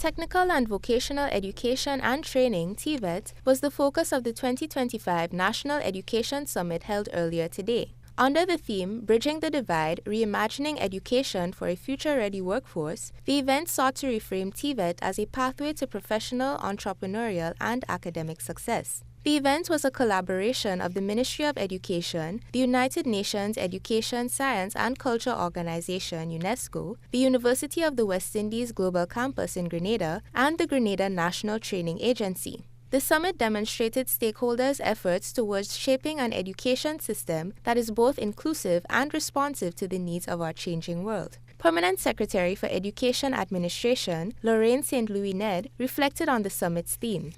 Technical and Vocational Education and Training (TVET) was the focus of the 2025 National Education Summit held earlier today. Under the theme, Bridging the Divide, Reimagining Education for a Future-Ready Workforce, the event sought to reframe TVET as a pathway to professional, entrepreneurial, and academic success. The event was a collaboration of the Ministry of Education, the United Nations Education, Science and Culture Organization (UNESCO), the University of the West Indies Global Campus in Grenada, and the Grenada National Training Agency. The summit demonstrated stakeholders' efforts towards shaping an education system that is both inclusive and responsive to the needs of our changing world. Permanent Secretary for Education Administration, Lorraine St. Louis Ned, reflected on the summit's theme.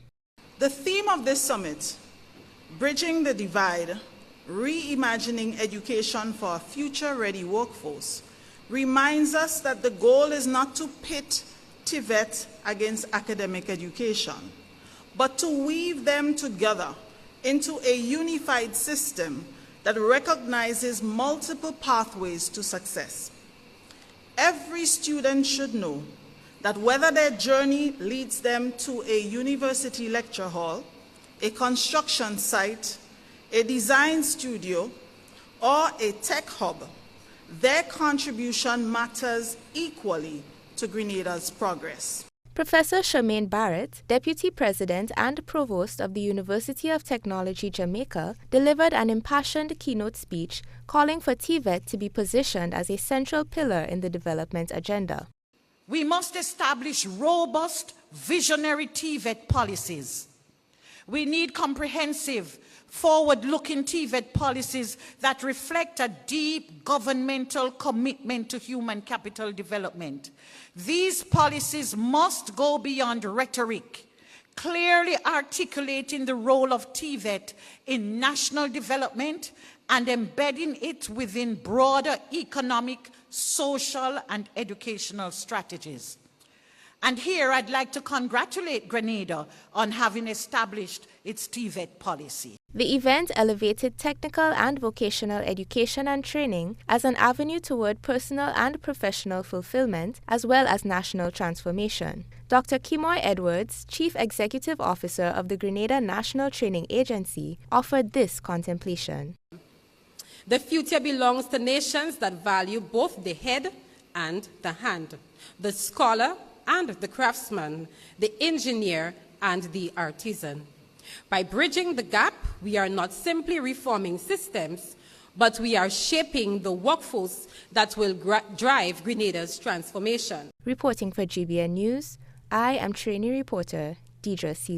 The theme of this summit, Bridging the Divide, Reimagining Education for a Future-Ready Workforce, reminds us that the goal is not to pit TVET against academic education, but to weave them together into a unified system that recognizes multiple pathways to success. Every student should know that whether their journey leads them to a university lecture hall, a construction site, a design studio, or a tech hub, their contribution matters equally to Grenada's progress. Professor Charmaine Barrett, Deputy President and Provost of the University of Technology Jamaica, delivered an impassioned keynote speech calling for TVET to be positioned as a central pillar in the development agenda. We must establish robust, visionary TVET policies. We need comprehensive, forward-looking TVET policies that reflect a deep governmental commitment to human capital development. These policies must go beyond rhetoric, clearly articulating the role of TVET in national development and embedding it within broader economic, social, and educational strategies. And here I'd like to congratulate Grenada on having established its TVET policy. The event elevated technical and vocational education and training as an avenue toward personal and professional fulfillment, as well as national transformation. Dr. Kimoy Edwards, Chief Executive Officer of the Grenada National Training Agency, offered this contemplation. The future belongs to nations that value both the head and the hand, the scholar and the craftsman, the engineer and the artisan. By bridging the gap, we are not simply reforming systems, but we are shaping the workforce that will drive Grenada's transformation. Reporting for GBN News, I am trainee reporter Deidre C.